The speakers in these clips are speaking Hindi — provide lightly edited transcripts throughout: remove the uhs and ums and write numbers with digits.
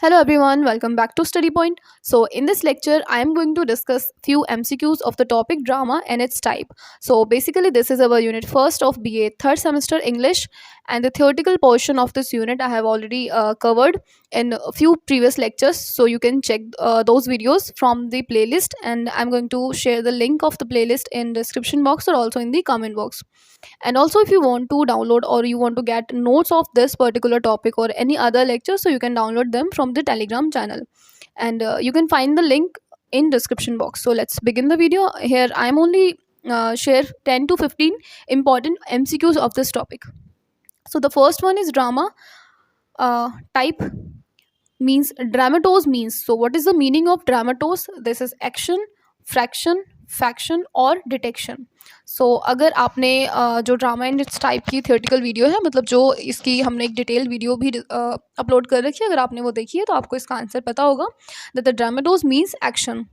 Hello everyone, welcome back to Study Point. So in this lecture, I am going to discuss few MCQs of the topic drama and its type. So basically this is our unit first of BA third semester English, and the theoretical portion of this unit I have already covered in a few previous lectures. So you can check those videos from the playlist, and I'm going to share the link of the playlist in description box or also in the comment box. And also if you want to download or you want to get notes of this particular topic or any other lecture, so you can download them from the Telegram channel, and you can find the link in description box. So let's begin the video. Here I am only share 10 to 15 important MCQs of this topic. So the first one is drama type. Means dramatose means, so what is the meaning of dramatose? This is action, fraction, faction और डिटेक्शन. सो अगर आपने जो ड्रामा एंड इट्स टाइप की थियोरेटिकल वीडियो है, मतलब जो इसकी हमने एक डिटेल वीडियो भी अपलोड कर रखी है, अगर आपने वो देखी है तो आपको इसका आंसर पता होगा that the dramatos means action.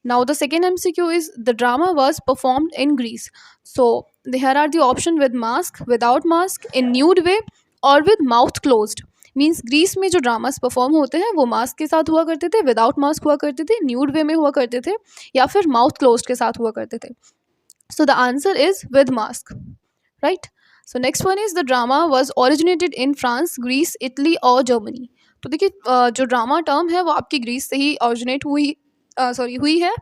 Now the second MCQ is the drama was performed in Greece. So here are the option: with mask, without mask, in nude way or with mouth closed. Means Greece में जो ड्रामास परफॉर्म होते हैं वो मास्क के साथ हुआ करते थे, विदाउट मास्क हुआ करते थे, न्यूड वे में हुआ करते थे, या फिर माउथ क्लोज्ड के साथ हुआ करते थे. So the answer is with mask, right. So next one is the drama was originated in France, Greece, Italy और जर्मनी. तो देखिए जो ड्रामा टर्म है वो आपकी ग्रीस से ही ओरिजिनेट हुई है,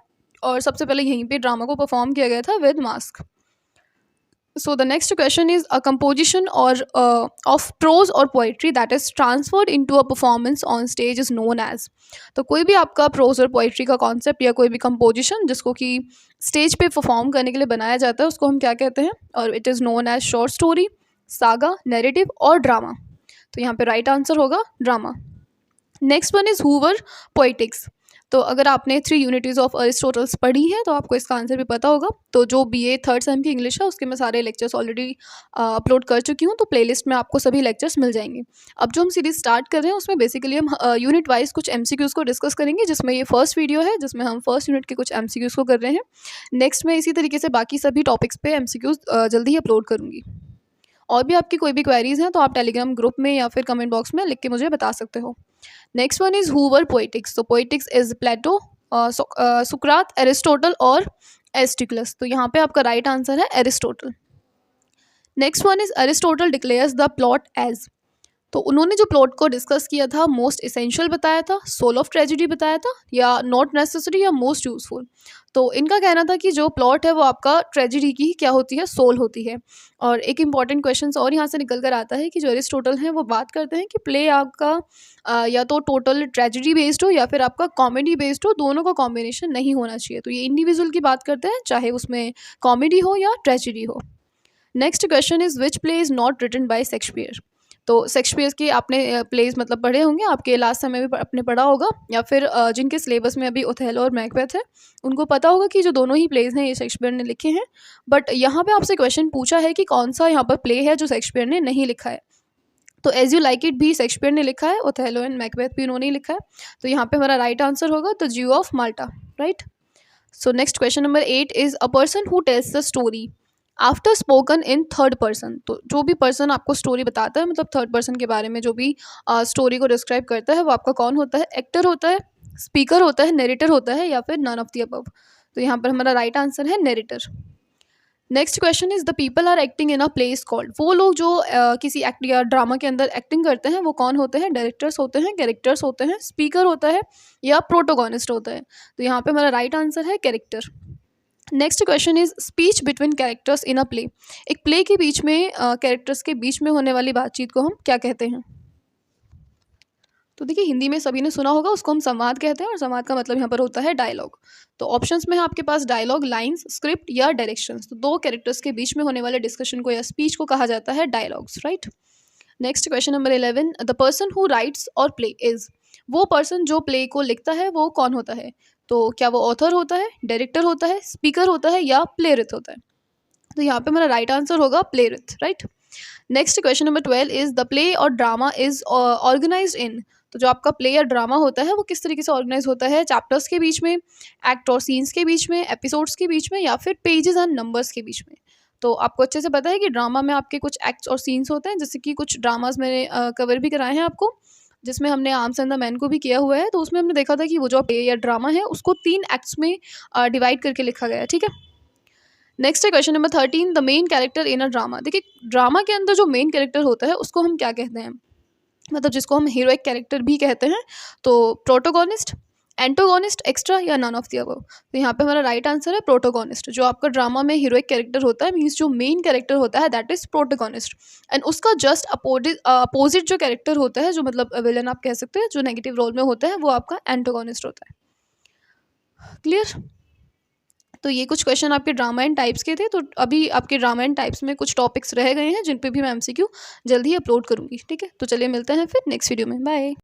और सबसे पहले यहीं पे ड्रामा को परफॉर्म किया गया था with mask. So the next question is a composition or of prose or poetry that is transferred into a performance on stage is known as. तो कोई भी आपका प्रोज और पोइट्री का कॉन्सेप्ट या कोई भी कंपोजिशन जिसको कि स्टेज पे परफॉर्म करने के लिए बनाया जाता है उसको हम क्या कहते हैं, और it is known as short story, saga, narrative और ड्रामा. तो यहाँ पे राइट आंसर होगा drama. Next one is who wrote poetics. तो अगर आपने 3 यूनिटीज़ ऑफ अरिस्टोटल्स पढ़ी है तो आपको इसका आंसर भी पता होगा. तो जो BA थर्ड सेम की इंग्लिश है उसके मैं सारे लेक्चर्स ऑलरेडी अपलोड कर चुकी हूँ, तो प्लेलिस्ट में आपको सभी लेक्चर्स मिल जाएंगे. अब जो हम सीरीज स्टार्ट कर रहे हैं उसमें बेसिकली हम यूनिट वाइज कुछ MCQs को डिस्कस करेंगे, जिसमें ये फर्स्ट वीडियो है जिसमें हम फर्स्ट यूनिट के कुछ MCQs को कर रहे हैं. नेक्स्ट में इसी तरीके से बाकी सभी टॉपिक्स पे MCQs जल्दी ही अपलोड करूँगी. और भी आपकी कोई भी क्वेरीज हैं तो आप टेलीग्राम ग्रुप में या फिर कमेंट बॉक्स में लिख के मुझे बता सकते हो. Next one is who wrote poetics. तो पोइटिक्स इज प्लेटो, सुकरात, एरिस्टोटल और एस्टिकुलस. तो यहाँ पे आपका राइट आंसर है Aristotle. Next one is Aristotle declares the plot as. तो उन्होंने जो प्लॉट को डिस्कस किया था मोस्ट इसेंशियल बताया था, सोल ऑफ ट्रेजेडी बताया था, या नॉट नेसेसरी या मोस्ट यूजफुल. तो इनका कहना था कि जो प्लॉट है वो आपका ट्रेजेडी की क्या होती है, सोल होती है. और एक इम्पॉर्टेंट क्वेश्चन और यहाँ से निकल कर आता है कि जो एरिस्टोटल हैं वो बात करते हैं कि प्ले आपका या तो टोटल ट्रेजेडी बेस्ड हो या फिर आपका कॉमेडी बेस्ड हो, दोनों का कॉम्बिनेशन नहीं होना चाहिए. तो ये इंडिविजुअल की बात करते हैं, चाहे उसमें कॉमेडी हो या ट्रेजेडी हो. Next question is which play is not written by Shakespeare. तो शेक्सपियर के आपने प्लेज मतलब पढ़े होंगे, आपके लास्ट समय में आपने पढ़ा होगा, या फिर जिनके सिलेबस में अभी ओथेलो और मैकबेथ है उनको पता होगा कि जो दोनों ही प्लेज हैं ये शेक्सपियर ने लिखे हैं. बट यहाँ पे आपसे क्वेश्चन पूछा है कि कौन सा यहाँ पर प्ले है जो शेक्सपियर ने नहीं लिखा है. तो एज यू लाइक इट भी शेक्सपियर ने लिखा है, ओथेलो एंड मैकबेथ भी उन्होंने ही लिखा है. तो यहाँ पे हमारा राइट आंसर होगा द ज्यू of Malta, right. So next question number 8 is a person who tells the story after spoken in third person. तो जो भी पर्सन आपको स्टोरी बताता है, मतलब थर्ड पर्सन के बारे में जो भी स्टोरी को डिस्क्राइब करता है, वो आपका कौन होता है? एक्टर होता है, स्पीकर होता है, नरेटर होता है, या फिर नन ऑफ द अबव. तो यहाँ पर हमारा राइट आंसर है narrator. Next question is the people are acting in a play is called. वो लोग जो किसी एक्ट या ड्रामा के अंदर एक्टिंग करते हैं वो कौन होते हैं? डायरेक्टर्स होते हैं, कैरेक्टर्स होते हैं, स्पीकर होता है, या प्रोटोगोनिस्ट होता है. तो यहाँ पे हमारा राइट आंसर है character. Next question is speech between characters in a play. एक प्ले के बीच में कैरेक्टर्स के बीच में होने वाली बातचीत को हम क्या कहते हैं? तो देखिए हिंदी में सभी ने सुना होगा, उसको हम संवाद कहते हैं, और संवाद का मतलब यहाँ पर होता है डायलॉग. तो ऑप्शंस में है आपके पास डायलॉग, लाइंस, स्क्रिप्ट या डायरेक्शंस. तो दो कैरेक्टर्स के बीच में होने वाले डिस्कशन को या स्पीच को कहा जाता है dialogues, right. Next question number 11, the person who rights और प्ले इज. वो पर्सन जो प्ले को लिखता है वो कौन होता है? तो क्या वो ऑथर होता है, डायरेक्टर होता है, स्पीकर होता है, या प्लेरिथ होता है? तो यहाँ पे मेरा राइट आंसर होगा playwright, right. Next question number 12 is the play और ड्रामा इज ऑर्गेनाइज्ड इन. तो जो आपका प्ले या ड्रामा होता है वो किस तरीके से ऑर्गेनाइज होता है? चैप्टर्स के बीच में, एक्ट और सीन्स के बीच में, एपिसोड्स के बीच में, या फिर पेजेस एंड नंबर्स के बीच में. तो आपको अच्छे से पता है कि ड्रामा में आपके कुछ एक्ट्स और सीन्स होते हैं, जैसे कि कुछ ड्रामाज मैंने कवर भी कराए हैं आपको. जिसमें हमने आर्म्स एंड द मैन को भी किया हुआ है। तो उसमें हमने देखा था कि वो जो प्ले या ड्रामा है उसको 3 एक्ट्स में डिवाइड करके लिखा गया है, ठीक है। नेक्स्ट है question number 13, the main character in a drama. देखिए, ड्रामा के अंदर जो मेन कैरेक्टर होता है उसको हम क्या कहते हैं, मतलब जिसको हम हीरोइक कैरेक्टर भी कहते हैं। तो प्रोटोगोनिस्ट, एंटोगोनिस्ट, एक्स्ट्रा या नन ऑफ द अबव। तो यहाँ पे हमारा राइट आंसर है प्रोटोगोनिस्ट। जो आपका ड्रामा में हीरोइक कैरेक्टर होता है, मीन्स जो मेन कैरेक्टर होता है, दैट इज प्रोटोगोनिस्ट। एंड उसका जस्ट अपोजिट जो कैरेक्टर होता है, जो मतलब विलन आप कह सकते हैं, जो नेगेटिव रोल में होता है, वो आपका एंटोगोनिस्ट होता है। क्लियर। तो ये कुछ क्वेश्चन आपके ड्रामा एंड टाइप्स के थे। तो अभी आपके ड्रामा एंड टाइप्स में कुछ टॉपिक्स रह गए हैं जिन पे भी मैं एमसीक्यू जल्दी ही अपलोड करूँगी, ठीक है। तो चलिए मिलते हैं फिर नेक्स्ट वीडियो में, बाय।